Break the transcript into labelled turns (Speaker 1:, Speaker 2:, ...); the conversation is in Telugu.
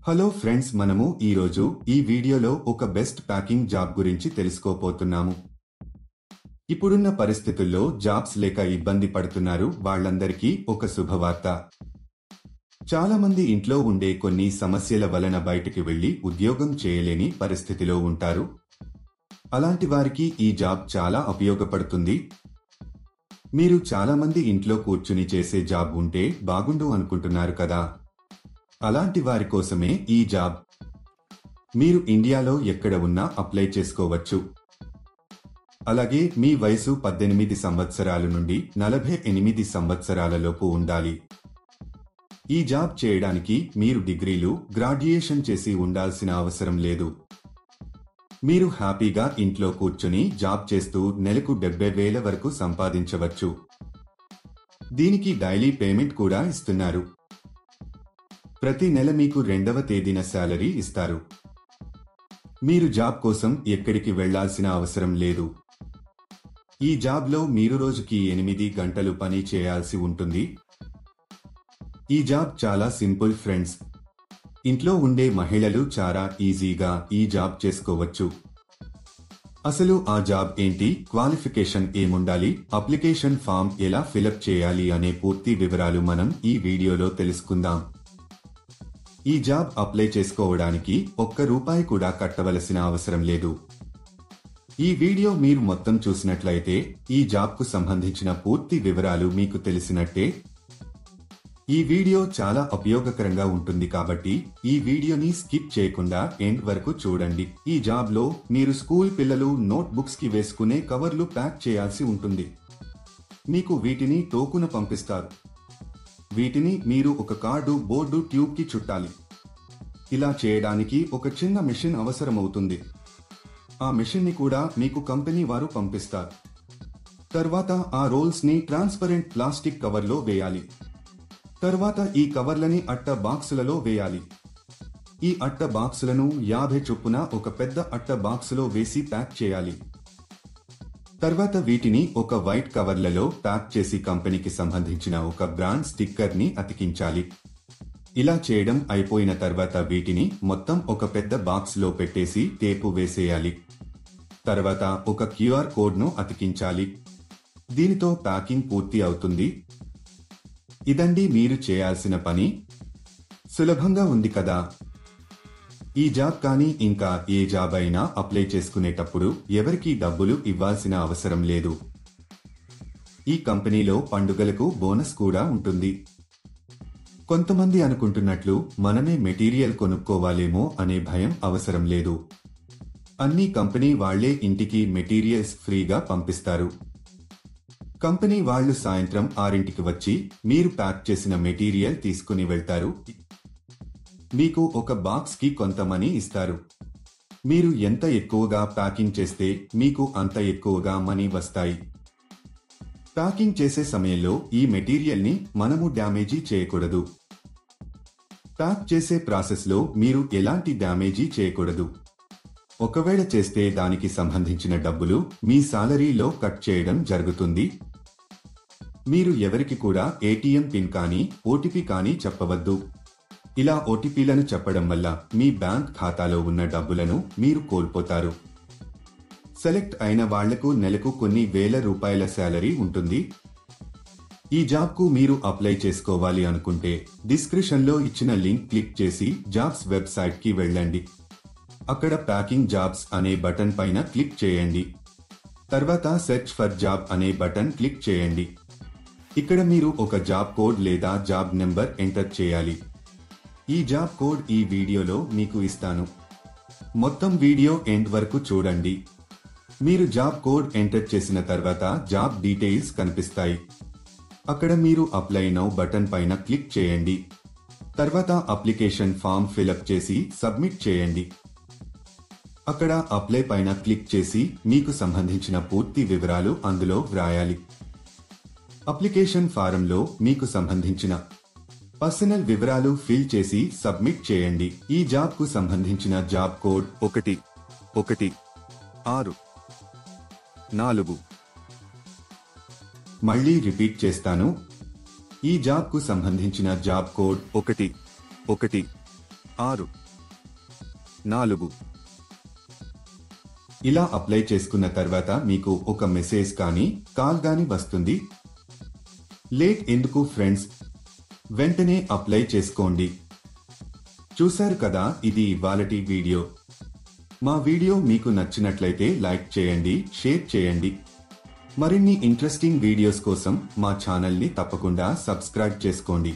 Speaker 1: హలో ఫ్రెండ్స్, మనము ఈరోజు ఈ వీడియోలో ఒక బెస్ట్ ప్యాకింగ్ జాబ్ గురించి తెలుసుకోపోతున్నాము. ఇప్పుడున్న పరిస్థితుల్లో జాబ్స్ లేక ఇబ్బంది పడుతున్నారు వాళ్ళందరికీ ఒక శుభవార్త. చాలా మంది ఇంట్లో ఉండే కొన్ని సమస్యల వలన బయటికి వెళ్లి ఉద్యోగం చేయలేని పరిస్థితిలో ఉంటారు. అలాంటి వారికి ఈ జాబ్ చాలా ఉపయోగపడుతుంది. మీరు చాలా మంది ఇంట్లో కూర్చుని చేసే జాబ్ ఉంటే బాగుండు అనుకుంటున్నారు కదా. అలాంటి వారి కోసమే ఈ జాబ్. మీరు ఇండియాలో ఎక్కడ ఉన్నా అప్లై చేసుకోవచ్చు. అలాగే మీ వయసు 18 సంవత్సరాల నుండి 48 సంవత్సరాలలోపు ఉండాలి. ఈ జాబ్ చేయడానికి మీరు డిగ్రీలు, గ్రాడ్యుయేషన్ చేసి ఉండాల్సిన అవసరం లేదు. మీరు హ్యాపీగా ఇంట్లో కూర్చుని జాబ్ చేస్తూ నెలకు 70,000 వరకు సంపాదించవచ్చు. దీనికి డైలీ పేమెంట్ కూడా ఇస్తున్నారు. ప్రతి నెల మీకు 2వ తేదీన శాలరీ ఇస్తారు. మీరు జాబ్ కోసం ఎక్కడికి వెళ్లాల్సిన అవసరం లేదు. ఈ జాబ్లో మీరు రోజుకి 8 గంటలు పని చేయాల్సి ఉంటుంది. ఈ జాబ్ చాలా సింపుల్ ఫ్రెండ్స్. ఇంట్లో ఉండే మహిళలు చాలా ఈజీగా ఈ జాబ్ చేసుకోవచ్చు. అసలు ఆ జాబ్ ఏంటి, క్వాలిఫికేషన్ ఏముండాలి, అప్లికేషన్ ఫామ్ ఎలా ఫిలప్ చేయాలి అనే పూర్తి వివరాలు మనం ఈ వీడియోలో తెలుసుకుందాం. ఈ జాబ్ అప్లై చేసుకోవడానికి ₹1 కూడా కట్టవలసిన అవసరం లేదు. ఈ వీడియో మీరు మొత్తం చూసినట్లయితే ఈ జాబ్కు సంబంధించిన పూర్తి వివరాలు మీకు తెలిసినట్టే. ఈ వీడియో చాలా ఉపయోగకరంగా ఉంటుంది కాబట్టి ఈ వీడియోని స్కిప్ చేయకుండా ఎండ్ వరకు చూడండి. ఈ జాబ్లో మీరు స్కూల్ పిల్లలు నోట్బుక్స్ కి వేసుకునే కవర్లు ప్యాక్ చేయాల్సి ఉంటుంది. మీకు వీటిని టోకున పంపిస్తారు. వీటిని మీరు ఒక కార్డు, బోర్డు, ట్యూబ్ కి చుట్టాలి. ఇలా చేయడానికి ఒక చిన్న మెషిన్ అవసరమవుతుంది. ఆ మెషిన్ ని కూడా మీకు కంపెనీ వారు పంపిస్తారు. తర్వాత ఆ రోల్స్ ని ట్రాన్స్పరెంట్ ప్లాస్టిక్ కవర్లో వేయాలి. తర్వాత ఈ కవర్లని అట్ట బాక్సులలో వేయాలి. ఈ అట్ట బాక్సులను 50 చొప్పున ఒక పెద్ద అట్ట బాక్సులో వేసి ప్యాక్ చేయాలి. తర్వాత వీటిని ఒక వైట్ కవర్లలో ప్యాక్ చేసి కంపెనీకి సంబంధించిన ఒక బ్రాండ్ స్టిక్కర్ ని అతికించాలి. ఇలా చేయడం అయిపోయిన తర్వాత వీటిని మొత్తం ఒక పెద్ద బాక్స్ లో పెట్టేసి టేపు వేసేయాలి. తర్వాత ఒక QR కోడ్ ను అతికించాలి. దీనితో ప్యాకింగ్ పూర్తి అవుతుంది. ఇదండి మీరు చేయాల్సిన పని. సులభంగా ఉంది కదా. ఈ జాబ్ కానీ ఇంకా ఏ జాబ్ అయినా అప్లై చేసుకునేటప్పుడు ఎవరికీ డబ్బులు ఇవ్వాల్సిన అవసరం లేదు. ఈ కంపెనీలో పండుగలకు బోనస్ కూడా ఉంటుంది. కొంతమంది అనుకుంటున్నట్లు మనమే మెటీరియల్ కొనుక్కోవాలేమో అనే భయం అవసరం లేదు. అన్ని కంపెనీ వాళ్లే ఇంటికి మెటీరియల్స్ ఫ్రీగా పంపిస్తారు. కంపెనీ వాళ్లు సాయంత్రం 6ంటికి వచ్చి మీరు ప్యాక్ చేసిన మెటీరియల్ తీసుకుని వెళ్తారు. మీకు ఒక బాక్స్ కి కొంత మనీ ఇస్తారు. మీరు ఎంత ఎక్కువగా ప్యాకింగ్ చేస్తే మీకు అంత ఎక్కువగా మనీ వస్తాయి. ప్యాకింగ్ చేసే సమయంలో ఈ మెటీరియల్ ని మనము డ్యామేజీ చేయకూడదు. ప్యాక్ చేసే ప్రాసెస్ లో మీరు ఎలాంటి డ్యామేజీ చేయకూడదు. ఒకవేళ చేస్తే దానికి సంబంధించిన డబ్బులు మీ సాలరీలో కట్ చేయడం జరుగుతుంది. మీరు ఎవరికి కూడా ATM పిన్ కానీ OTP కానీ చెప్పవద్దు. ఇలా OTPలను చెప్పడం వల్ల మీ బ్యాంక్ ఖాతాలో ఉన్న డబ్బులను మీరు కోల్పోతారు. సెలెక్ట్ అయిన వాళ్లకు నెలకు కొన్ని వేల రూపాయల శాలరీ ఉంటుంది. ఈ జాబ్కు మీరు అప్లై చేసుకోవాలి అనుకుంటే డిస్క్రిప్షన్లో ఇచ్చిన లింక్ క్లిక్ చేసి జాబ్స్ వెబ్సైట్ కి వెళ్ళండి. అక్కడ ప్యాకింగ్ జాబ్స్ అనే బటన్ పైన క్లిక్ చేయండి. తర్వాత సెర్చ్ ఫర్ జాబ్ అనే బటన్ క్లిక్ చేయండి. ఇక్కడ మీరు ఒక జాబ్ కోడ్ లేదా జాబ్ నెంబర్ ఎంటర్ చేయాలి. ఈ జాబ్ కోడ్ ఈ వీడియోలో మీకు ఇస్తాను. మొత్తం వీడియో ఎండ్ వరకు చూడండి. మీరు జాబ్ కోడ్ ఎంటర్ చేసిన తర్వాత జాబ్ డీటెయిల్స్ కనిపిస్తాయి. అక్కడ మీరు అప్లై నౌ బటన్ పైన క్లిక్ చేయండి. తర్వాత అప్లికేషన్ ఫామ్ ఫిలప్ చేసి సబ్మిట్ చేయండి. అక్కడ అప్లై పైన క్లిక్ చేసి మీకు సంబంధించిన పూర్తి వివరాలు అందులో వ్రాయాలి. అప్లికేషన్ ఫారంలో మీకు సంబంధించిన పర్సనల్ వివరాలు ఫిల్ చేసి సబ్మిట్ చేయండి. ఈ జాబ్ కు సంబంధించిన జాబ్ కోడ్ 1164. మళ్ళీ రిపీట్ చేస్తాను. ఈ జాబ్ కు సంబంధించిన జాబ్ కోడ్ 1164. 6 4 ఇలా అప్లై చేసుకున్న తర్వాత మీకు ఒక మెసేజ్ కానీ కాల్ గాని వస్తుంది. లేట్ ఎందుకు ఫ్రెండ్స్, వెంటనే అప్లై చేసుకోండి. చూశారు కదా, ఇది ఇవాళటి వీడియో. మా వీడియో మీకు నచ్చినట్లయితే లైక్ చేయండి, షేర్ చేయండి. మరిన్ని ఇంట్రెస్టింగ్ వీడియోస్ కోసం మా ఛానల్ని తప్పకుండా సబ్స్క్రైబ్ చేసుకోండి.